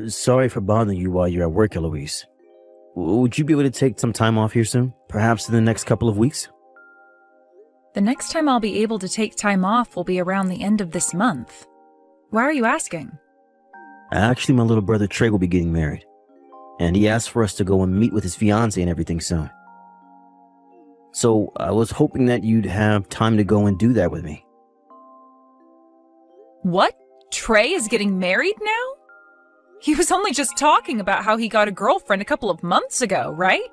Sorry for bothering you while you're at work, Eloise. Would you be able to take some time off here soon? Perhaps in the next couple of weeks? The next time I'll be able to take time off will be around the end of this month. Why are you asking? Actually, my little brother Trey will be getting married. And he asked for us to go and meet with his fiancée and everything soon. So I was hoping that you'd have time to go and do that with me. What? Trey is getting married now? He was only just talking about how he got a girlfriend a couple of months ago, right?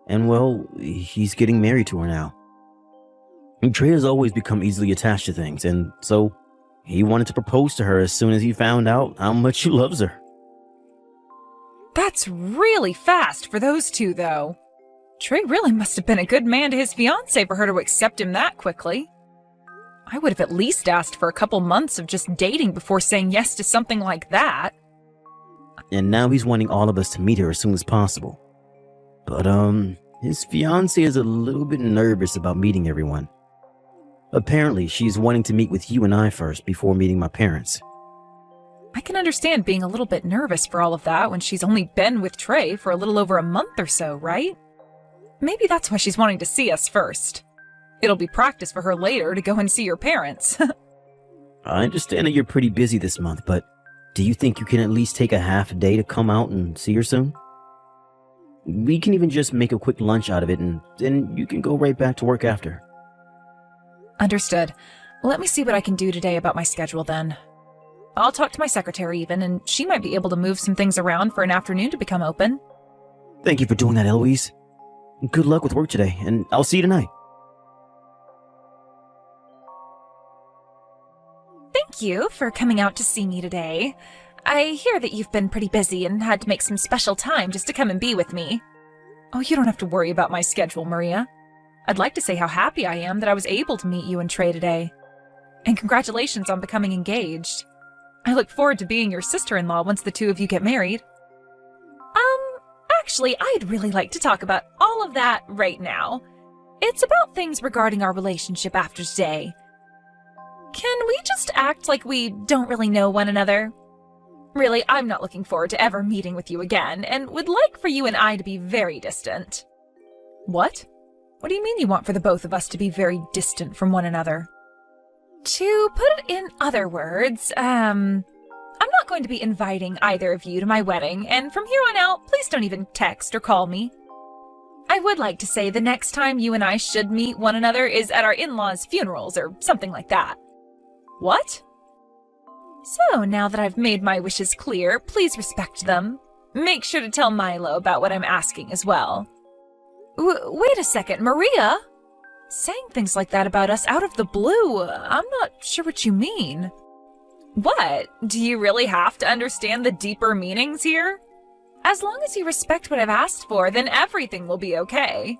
And well, he's getting married to her now. And Trey has always become easily attached to things, and so he wanted to propose to her as soon as he found out how much he loves her. That's really fast for those two, though. Trey really must have been a good man to his fiancée for her to accept him that quickly. I would have at least asked for a couple months of just dating before saying yes to something like that. And now he's wanting all of us to meet her as soon as possible. But, his fiancée is a little bit nervous about meeting everyone. Apparently, she's wanting to meet with you and I first before meeting my parents. I can understand being a little bit nervous for all of that when she's only been with Trey for a little over a month or so, right? Maybe that's why she's wanting to see us first. It'll be practice for her later to go and see your parents. I understand that you're pretty busy this month, but do you think you can at least take a half a day to come out and see her soon? We can even just make a quick lunch out of it, and then you can go right back to work after. Understood. Let me see what I can do today about my schedule then. I'll talk to my secretary even, and she might be able to move some things around for an afternoon to become open. Thank you for doing that, Eloise. Good luck with work today, and I'll see you tonight. Thank you for coming out to see me today. I hear that you've been pretty busy and had to make some special time just to come and be with me. Oh, you don't have to worry about my schedule, Maria. I'd like to say how happy I am that I was able to meet you and Trey today. And congratulations on becoming engaged. I look forward to being your sister-in-law once the two of you get married. Actually, I'd really like to talk about all of that right now. It's about things regarding our relationship after today. Can we just act like we don't really know one another? Really, I'm not looking forward to ever meeting with you again, and would like for you and I to be very distant. What? What do you mean you want for the both of us to be very distant from one another? To put it in other words, I'm not going to be inviting either of you to my wedding, and from here on out, please don't even text or call me. I would like to say the next time you and I should meet one another is at our in-laws' funerals or something like that. What? So, now that I've made my wishes clear, please respect them. Make sure to tell Milo about what I'm asking as well. Wait a second, Maria? Saying things like that about us out of the blue, I'm not sure what you mean. What? Do you really have to understand the deeper meanings here? As long as you respect what I've asked for, then everything will be okay.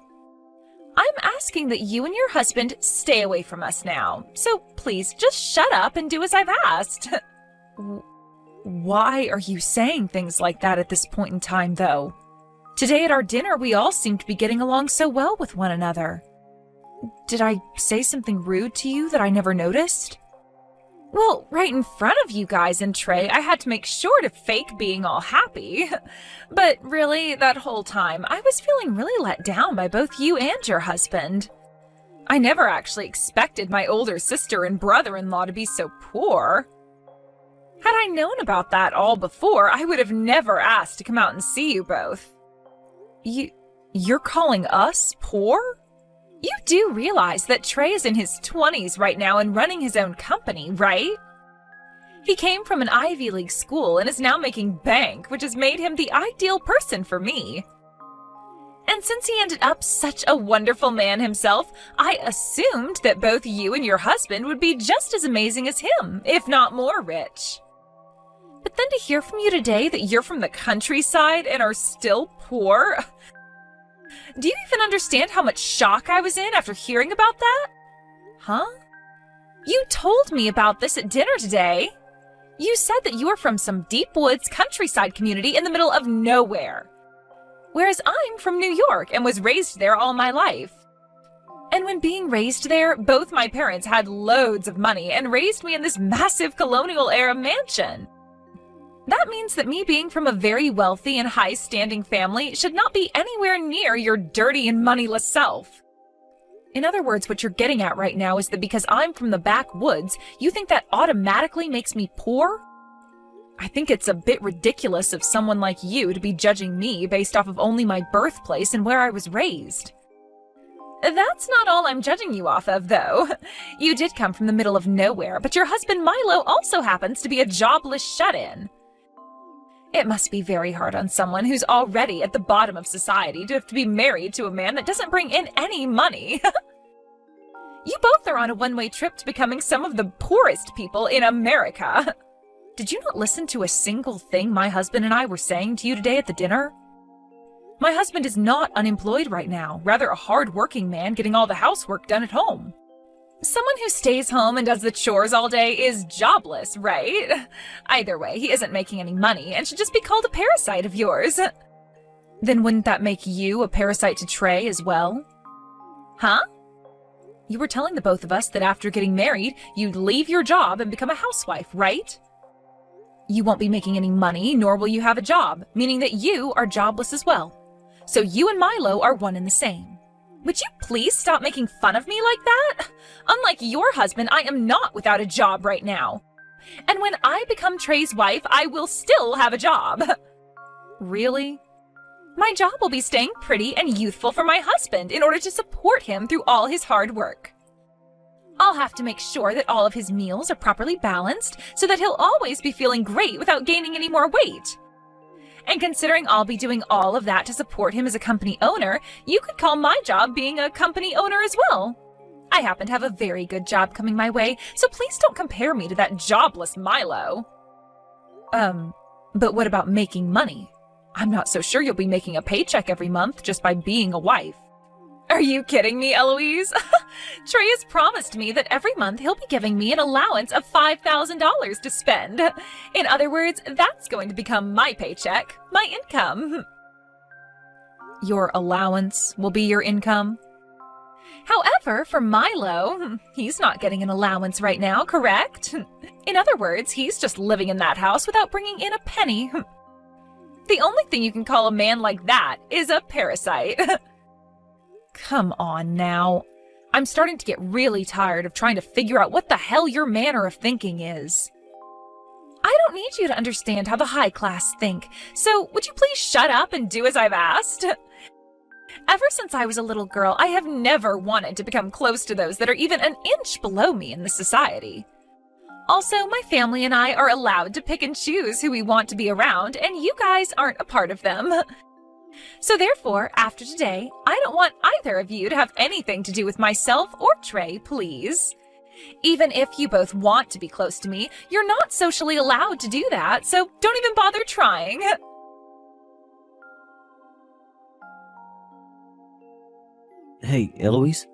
I'm asking that you and your husband stay away from us now, so please just shut up and do as I've asked. Why are you saying things like that at this point in time, though? Today at our dinner, we all seem to be getting along so well with one another. Did I say something rude to you that I never noticed? Well, right in front of you guys and Trey, I had to make sure to fake being all happy. But really, that whole time, I was feeling really let down by both you and your husband. I never actually expected my older sister and brother-in-law to be so poor. Had I known about that all before, I would have never asked to come out and see you both. You're calling us poor? You do realize that Trey is in his 20s right now and running his own company, right? He came from an Ivy League school and is now making bank, which has made him the ideal person for me. And since he ended up such a wonderful man himself, I assumed that both you and your husband would be just as amazing as him, if not more rich. But then to hear from you today that you're from the countryside and are still poor... Do you even understand how much shock I was in after hearing about that? Huh? You told me about this at dinner today. You said that you are from some deep woods countryside community in the middle of nowhere. Whereas I'm from New York and was raised there all my life. And when being raised there, both my parents had loads of money and raised me in this massive colonial-era mansion. That means that me being from a very wealthy and high-standing family should not be anywhere near your dirty and moneyless self. In other words, what you're getting at right now is that because I'm from the backwoods, you think that automatically makes me poor? I think it's a bit ridiculous of someone like you to be judging me based off of only my birthplace and where I was raised. That's not all I'm judging you off of, though. You did come from the middle of nowhere, but your husband Milo also happens to be a jobless shut-in. It must be very hard on someone who's already at the bottom of society to have to be married to a man that doesn't bring in any money. You both are on a one-way trip to becoming some of the poorest people in America. Did you not listen to a single thing my husband and I were saying to you today at the dinner? My husband is not unemployed right now, rather a hard-working man getting all the housework done at home. Someone who stays home and does the chores all day is jobless, right? Either way, he isn't making any money and should just be called a parasite of yours. Then wouldn't that make you a parasite to Trey as well? Huh? You were telling the both of us that after getting married, you'd leave your job and become a housewife, right? You won't be making any money, nor will you have a job, meaning that you are jobless as well. So you and Milo are one and the same. Would you please stop making fun of me like that? Unlike your husband, I am not without a job right now. And when I become Trey's wife, I will still have a job. Really? My job will be staying pretty and youthful for my husband in order to support him through all his hard work. I'll have to make sure that all of his meals are properly balanced so that he'll always be feeling great without gaining any more weight. And considering I'll be doing all of that to support him as a company owner, you could call my job being a company owner as well. I happen to have a very good job coming my way, so please don't compare me to that jobless Milo. But what about making money? I'm not so sure you'll be making a paycheck every month just by being a wife. Are you kidding me, Eloise? Trey has promised me that every month he'll be giving me an allowance of $5,000 to spend. In other words, that's going to become my paycheck, my income. Your allowance will be your income? However, for Milo, he's not getting an allowance right now, correct? In other words, he's just living in that house without bringing in a penny. The only thing you can call a man like that is a parasite. Come on now. I'm starting to get really tired of trying to figure out what the hell your manner of thinking is. I don't need you to understand how the high class think, so would you please shut up and do as I've asked? Ever since I was a little girl, I have never wanted to become close to those that are even an inch below me in this society. Also, my family and I are allowed to pick and choose who we want to be around, and you guys aren't a part of them. So therefore, after today, I don't want either of you to have anything to do with myself or Trey, please. Even if you both want to be close to me, you're not socially allowed to do that, so don't even bother trying. Hey, Eloise?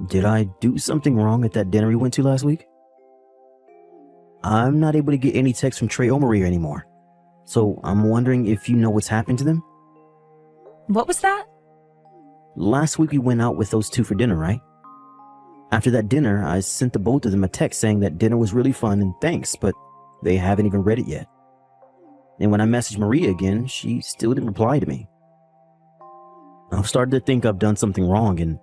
Did I do something wrong at that dinner we went to last week? I'm not able to get any texts from Trey or Maria anymore. So I'm wondering if you know what's happened to them? What was that? Last week we went out with those two for dinner, right? After that dinner, I sent the both of them a text saying that dinner was really fun and thanks, but they haven't even read it yet. And when I messaged Maria again, she still didn't reply to me. I've started to think I've done something wrong and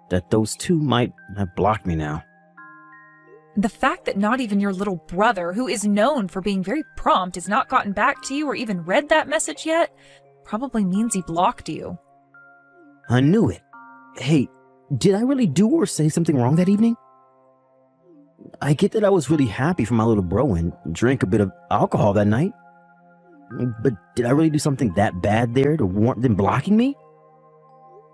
that those two might have blocked me now. The fact that not even your little brother, who is known for being very prompt, has not gotten back to you or even read that message yet, probably means he blocked you. I knew it. Hey, did I really do or say something wrong that evening? I get that I was really happy for my little bro and drank a bit of alcohol that night. But did I really do something that bad there to warrant them blocking me?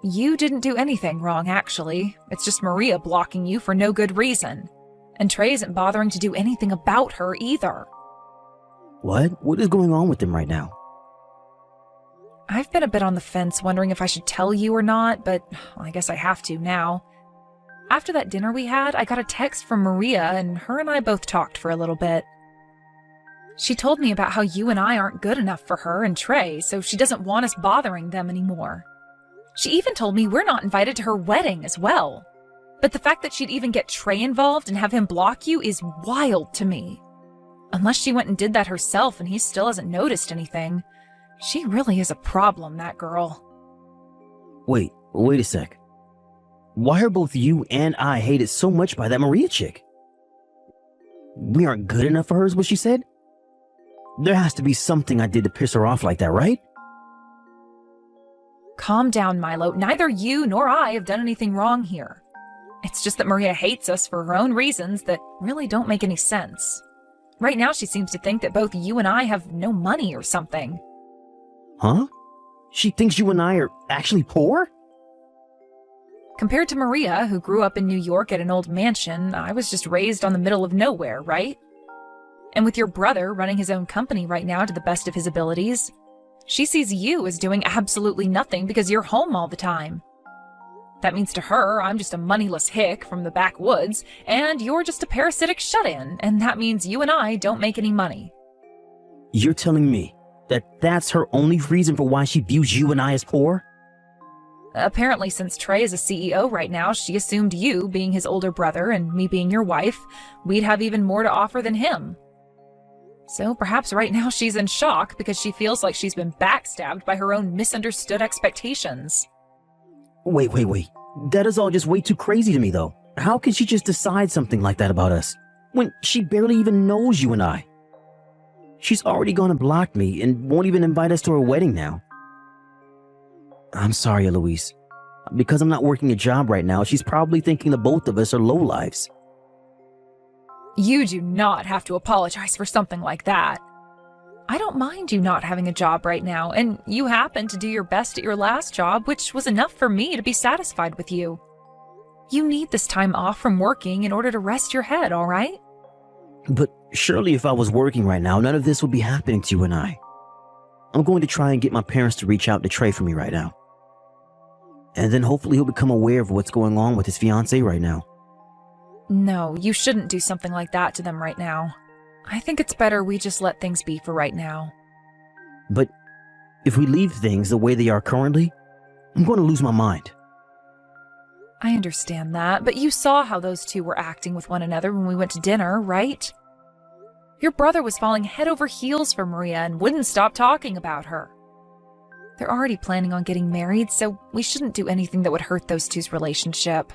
You didn't do anything wrong, actually. It's just Maria blocking you for no good reason. And Trey isn't bothering to do anything about her either. What? What is going on with them right now? I've been a bit on the fence wondering if I should tell you or not, but I guess I have to now. After that dinner we had, I got a text from Maria, and her and I both talked for a little bit. She told me about how you and I aren't good enough for her and Trey, so she doesn't want us bothering them anymore. She even told me we're not invited to her wedding as well. But the fact that she'd even get Trey involved and have him block you is wild to me. Unless she went and did that herself and he still hasn't noticed anything. She really is a problem, that girl. Wait a sec. Why are both you and I hated so much by that Maria chick? We aren't good enough for her is what she said? There has to be something I did to piss her off like that, right? Calm down, Milo. Neither you nor I have done anything wrong here. It's just that Maria hates us for her own reasons that really don't make any sense. Right now she seems to think that both you and I have no money or something. Huh? She thinks you and I are actually poor? Compared to Maria, who grew up in New York at an old mansion, I was just raised on the middle of nowhere, right? And with your brother running his own company right now to the best of his abilities, she sees you as doing absolutely nothing because you're home all the time. That means to her, I'm just a moneyless hick from the backwoods, and you're just a parasitic shut-in, and that means you and I don't make any money. You're telling me that that's her only reason for why she views you and I as poor? Apparently, since Trey is a CEO right now, she assumed you, being his older brother and me being your wife, we'd have even more to offer than him. So perhaps right now she's in shock because she feels like she's been backstabbed by her own misunderstood expectations. Wait. That is all just way too crazy to me, though. How can she just decide something like that about us when she barely even knows you and I? She's already gonna block me and won't even invite us to her wedding now. I'm sorry, Eloise. Because I'm not working a job right now, she's probably thinking the both of us are lowlives. You do not have to apologize for something like that. I don't mind you not having a job right now, and you happened to do your best at your last job, which was enough for me to be satisfied with you. You need this time off from working in order to rest your head, all right? But surely if I was working right now, none of this would be happening to you and I. I'm going to try and get my parents to reach out to Trey for me right now. And then hopefully he'll become aware of what's going on with his fiancée right now. No, you shouldn't do something like that to them right now. I think it's better we just let things be for right now. But if we leave things the way they are currently, I'm going to lose my mind. I understand that, but you saw how those two were acting with one another when we went to dinner, right? Your brother was falling head over heels for Maria and wouldn't stop talking about her. They're already planning on getting married, so we shouldn't do anything that would hurt those two's relationship.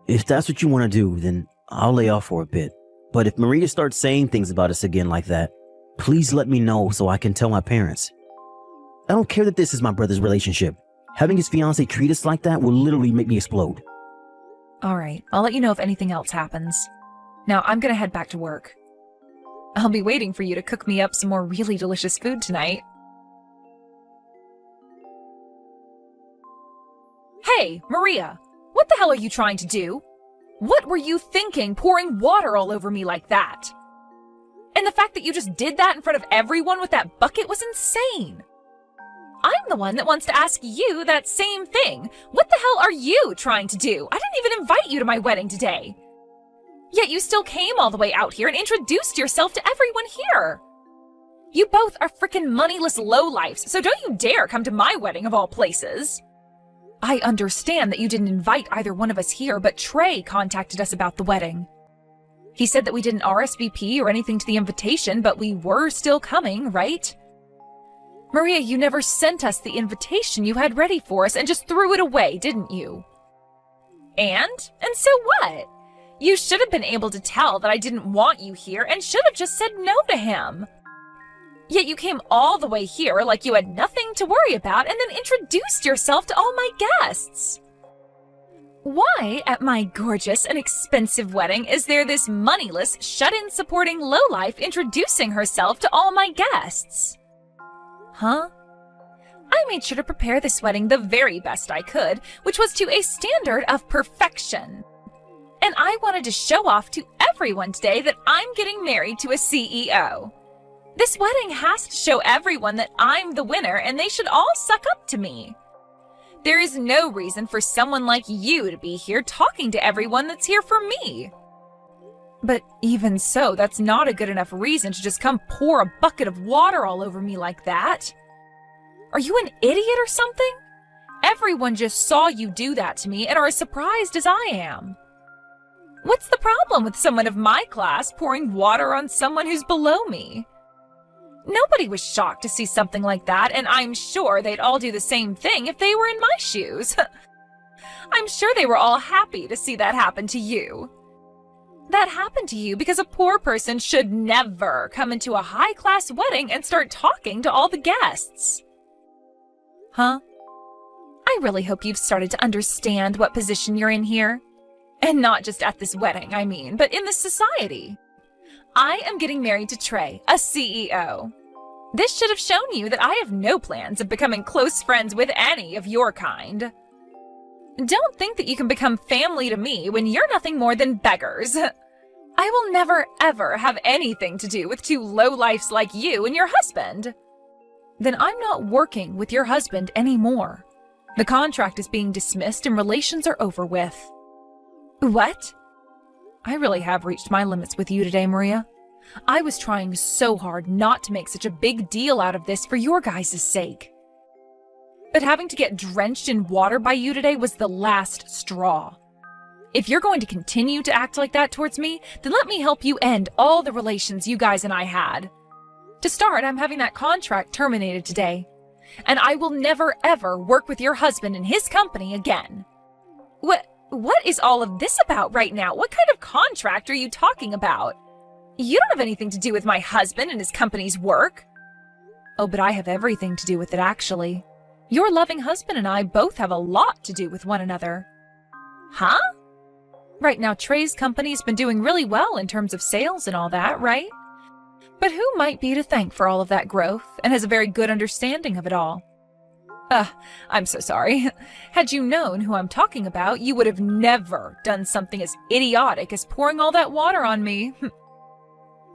If that's what you want to do, then I'll lay off for a bit. But if Maria starts saying things about us again like that, please let me know so I can tell my parents. I don't care that this is my brother's relationship. Having his fiancée treat us like that will literally make me explode. All right, I'll let you know if anything else happens. Now, I'm gonna head back to work. I'll be waiting for you to cook me up some more really delicious food tonight. Hey, Maria! What the hell are you trying to do? What were you thinking, pouring water all over me like that? And the fact that you just did that in front of everyone with that bucket was insane. I'm the one that wants to ask you that same thing. What the hell are you trying to do? I didn't even invite you to my wedding today. Yet you still came all the way out here and introduced yourself to everyone here. You both are frickin' moneyless lowlifes, so don't you dare come to my wedding of all places. I understand that you didn't invite either one of us here, but Trey contacted us about the wedding. He said that we didn't RSVP or anything to the invitation, but we were still coming, right? Maria, you never sent us the invitation you had ready for us and just threw it away, didn't you? And so what? You should have been able to tell that I didn't want you here and should have just said no to him. Yet you came all the way here like you had nothing to worry about and then introduced yourself to all my guests. Why, at my gorgeous and expensive wedding, is there this moneyless, shut-in supporting lowlife introducing herself to all my guests? Huh? I made sure to prepare this wedding the very best I could, which was to a standard of perfection. And I wanted to show off to everyone today that I'm getting married to a CEO. This wedding has to show everyone that I'm the winner and they should all suck up to me. There is no reason for someone like you to be here talking to everyone that's here for me. But even so, that's not a good enough reason to just come pour a bucket of water all over me like that. Are you an idiot or something? Everyone just saw you do that to me and are as surprised as I am. What's the problem with someone of my class pouring water on someone who's below me? Nobody was shocked to see something like that, and I'm sure they'd all do the same thing if they were in my shoes. I'm sure they were all happy to see that happen to you. That happened to you because a poor person should never come into a high-class wedding and start talking to all the guests. Huh? I really hope you've started to understand what position you're in here. And not just at this wedding, I mean, but in the society. I am getting married to Trey, a CEO. This should have shown you that I have no plans of becoming close friends with any of your kind. Don't think that you can become family to me when you're nothing more than beggars. I will never, ever have anything to do with two lowlifes like you and your husband. Then I'm not working with your husband anymore. The contract is being dismissed and relations are over with. What? I really have reached my limits with you today, Maria. I was trying so hard not to make such a big deal out of this for your guys' sake. But having to get drenched in water by you today was the last straw. If you're going to continue to act like that towards me, then let me help you end all the relations you guys and I had. To start, I'm having that contract terminated today. And I will never, ever work with your husband and his company again. What is all of this about right now? What kind of contract are you talking about? You don't have anything to do with my husband and his company's work. Oh, but I have everything to do with it, actually. Your loving husband and I both have a lot to do with one another. Huh? Right now, Trey's company's been doing really well in terms of sales and all that, right? But who might be to thank for all of that growth and has a very good understanding of it all? I'm so sorry. Had you known who I'm talking about, you would have never done something as idiotic as pouring all that water on me.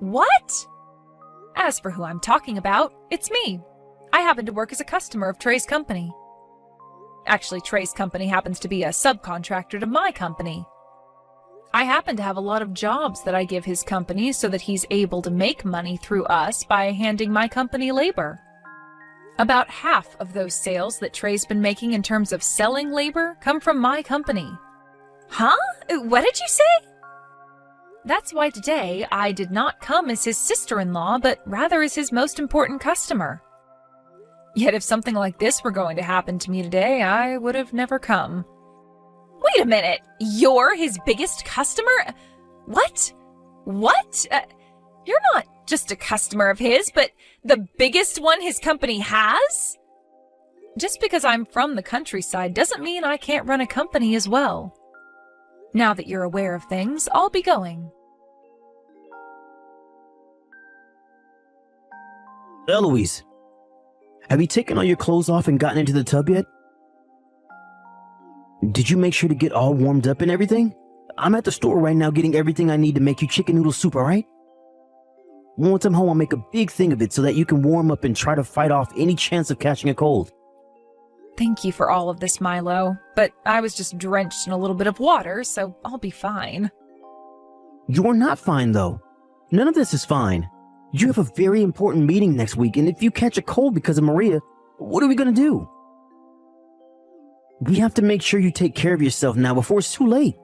What? As for who I'm talking about, it's me. I happen to work as a customer of Trey's company. Actually, Trey's company happens to be a subcontractor to my company. I happen to have a lot of jobs that I give his company so that he's able to make money through us by handing my company labor. About half of those sales that Trey's been making in terms of selling labor come from my company. Huh? What did you say? That's why today I did not come as his sister-in-law, but rather as his most important customer. Yet if something like this were going to happen to me today, I would have never come. Wait a minute, you're his biggest customer? What? What? You're not just a customer of his, but the biggest one his company has? Just because I'm from the countryside doesn't mean I can't run a company as well. Now that you're aware of things, I'll be going. Eloise, have you taken all your clothes off and gotten into the tub yet? Did you make sure to get all warmed up and everything? I'm at the store right now getting everything I need to make you chicken noodle soup, alright? Once I'm home, I'll make a big thing of it so that you can warm up and try to fight off any chance of catching a cold. Thank you for all of this, Milo, but I was just drenched in a little bit of water, so I'll be fine. You're not fine, though. None of this is fine. You have a very important meeting next week, and if you catch a cold because of Maria, what are we gonna do? We have to make sure you take care of yourself now before it's too late.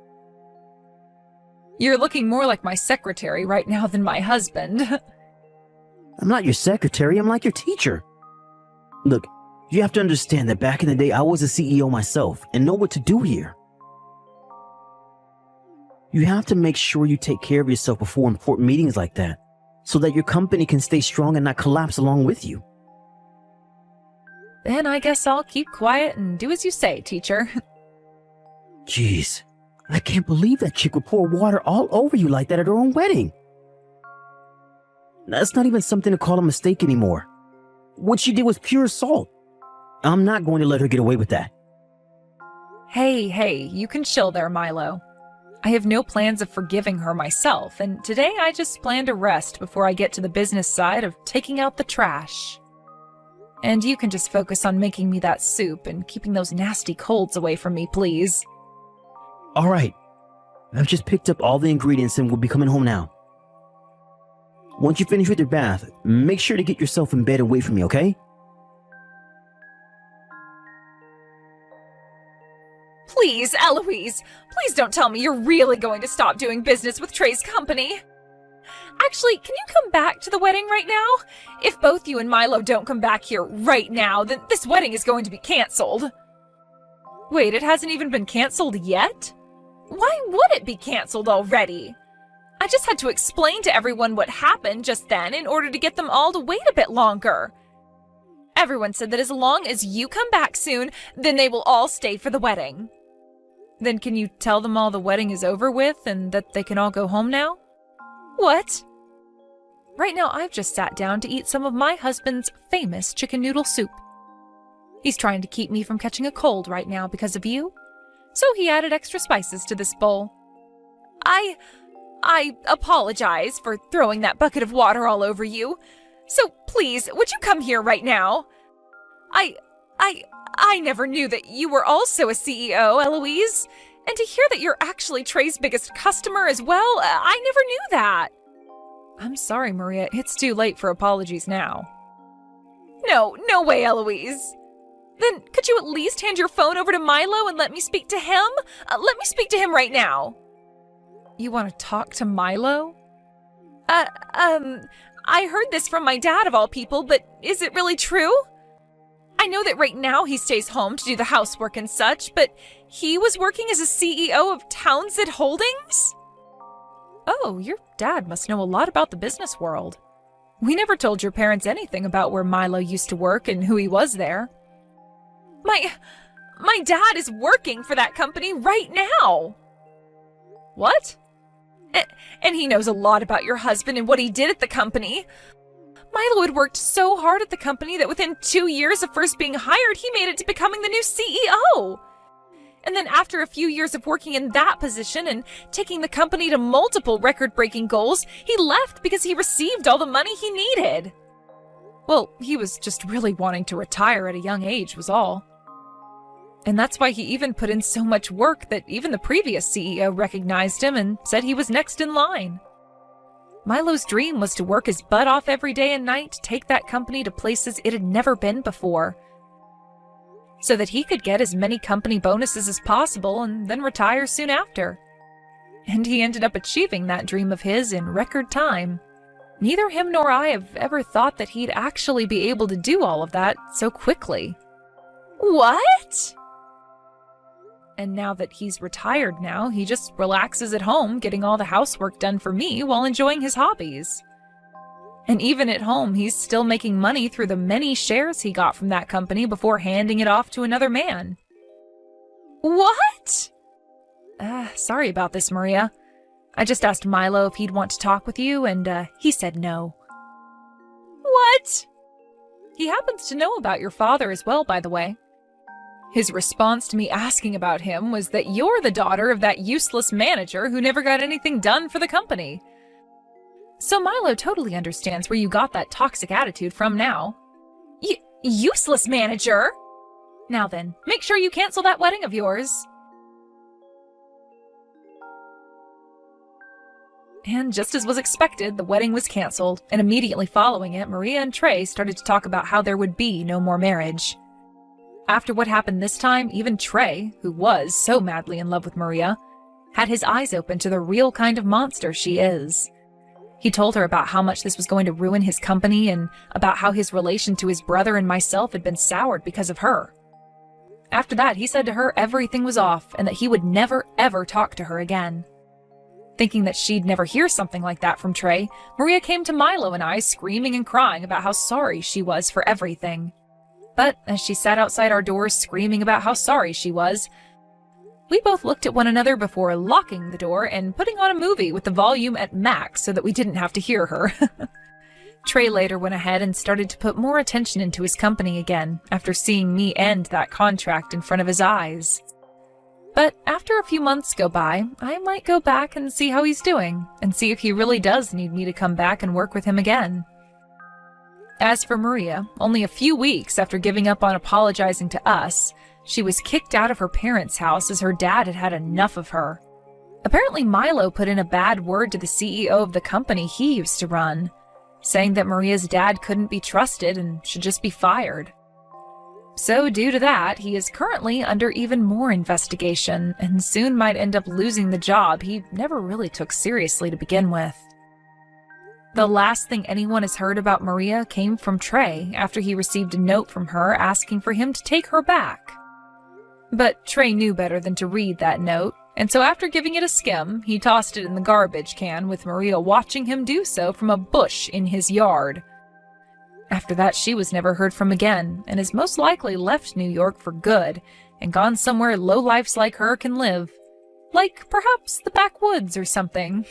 You're looking more like my secretary right now than my husband. I'm not your secretary, I'm like your teacher. Look, you have to understand that back in the day I was a CEO myself and know what to do here. You have to make sure you take care of yourself before important meetings like that, so that your company can stay strong and not collapse along with you. Then I guess I'll keep quiet and do as you say, teacher. Jeez, I can't believe that chick would pour water all over you like that at her own wedding. That's not even something to call a mistake anymore. What she did was pure assault. I'm not going to let her get away with that. Hey, you can chill there, Milo. I have no plans of forgiving her myself, and today I just plan to rest before I get to the business side of taking out the trash. And you can just focus on making me that soup and keeping those nasty colds away from me, please. All right. I've just picked up all the ingredients and we'll be coming home now. Once you finish with your bath, make sure to get yourself in bed and wait for me, okay? Please, Eloise, please don't tell me you're really going to stop doing business with Trey's company. Actually, can you come back to the wedding right now? If both you and Milo don't come back here right now, then this wedding is going to be canceled. Wait, it hasn't even been canceled yet? Why would it be canceled already? I just had to explain to everyone what happened just then in order to get them all to wait a bit longer. Everyone said that as long as you come back soon, then they will all stay for the wedding. Then can you tell them all the wedding is over with and that they can all go home now? What? Right now, I've just sat down to eat some of my husband's famous chicken noodle soup. He's trying to keep me from catching a cold right now because of you, so he added extra spices to this bowl. I apologize for throwing that bucket of water all over you. So please, would you come here right now? I never knew that you were also a CEO, Eloise. And to hear that you're actually Trey's biggest customer as well, I never knew that. I'm sorry, Maria. It's too late for apologies now. No way, Eloise. Then could you at least hand your phone over to Milo and let me speak to him? Let me speak to him right now. You want to talk to Milo? I heard this from my dad of all people, but is it really true? I know that right now he stays home to do the housework and such, but he was working as a CEO of Townsend Holdings? Oh, your dad must know a lot about the business world. We never told your parents anything about where Milo used to work and who he was there. My dad is working for that company right now. What? And he knows a lot about your husband and what he did at the company. Milo had worked so hard at the company that within 2 years of first being hired, he made it to becoming the new CEO. And then after a few years of working in that position and taking the company to multiple record-breaking goals, he left because he received all the money he needed. Well, he was just really wanting to retire at a young age was all. And that's why he even put in so much work that even the previous CEO recognized him and said he was next in line. Milo's dream was to work his butt off every day and night to take that company to places it had never been before, so that he could get as many company bonuses as possible and then retire soon after. And he ended up achieving that dream of his in record time. Neither him nor I have ever thought that he'd actually be able to do all of that so quickly. What? And now that he's retired now, he just relaxes at home, getting all the housework done for me while enjoying his hobbies. And even at home, he's still making money through the many shares he got from that company before handing it off to another man. What? Sorry about this, Maria. I just asked Milo if he'd want to talk with you, and he said no. What? He happens to know about your father as well, by the way. His response to me asking about him was that you're the daughter of that useless manager who never got anything done for the company. So Milo totally understands where you got that toxic attitude from now. Useless manager? Now then, make sure you cancel that wedding of yours. And just as was expected, the wedding was canceled, and immediately following it, Maria and Trey started to talk about how there would be no more marriage. After what happened this time, even Trey, who was so madly in love with Maria, had his eyes open to the real kind of monster she is. He told her about how much this was going to ruin his company and about how his relation to his brother and myself had been soured because of her. After that, he said to her everything was off and that he would never, ever talk to her again. Thinking that she'd never hear something like that from Trey, Maria came to Milo and I screaming and crying about how sorry she was for everything. But as she sat outside our doors screaming about how sorry she was, we both looked at one another before locking the door and putting on a movie with the volume at max so that we didn't have to hear her. Trey later went ahead and started to put more attention into his company again after seeing me end that contract in front of his eyes. But after a few months go by, I might go back and see how he's doing and see if he really does need me to come back and work with him again. As for Maria, only a few weeks after giving up on apologizing to us, she was kicked out of her parents' house as her dad had had enough of her. Apparently Milo put in a bad word to the CEO of the company he used to run, saying that Maria's dad couldn't be trusted and should just be fired. So due to that, he is currently under even more investigation and soon might end up losing the job he never really took seriously to begin with. The last thing anyone has heard about Maria came from Trey after he received a note from her asking for him to take her back. But Trey knew better than to read that note, and so after giving it a skim, he tossed it in the garbage can with Maria watching him do so from a bush in his yard. After that, she was never heard from again, and has most likely left New York for good and gone somewhere lowlifes like her can live. Like perhaps the backwoods or something.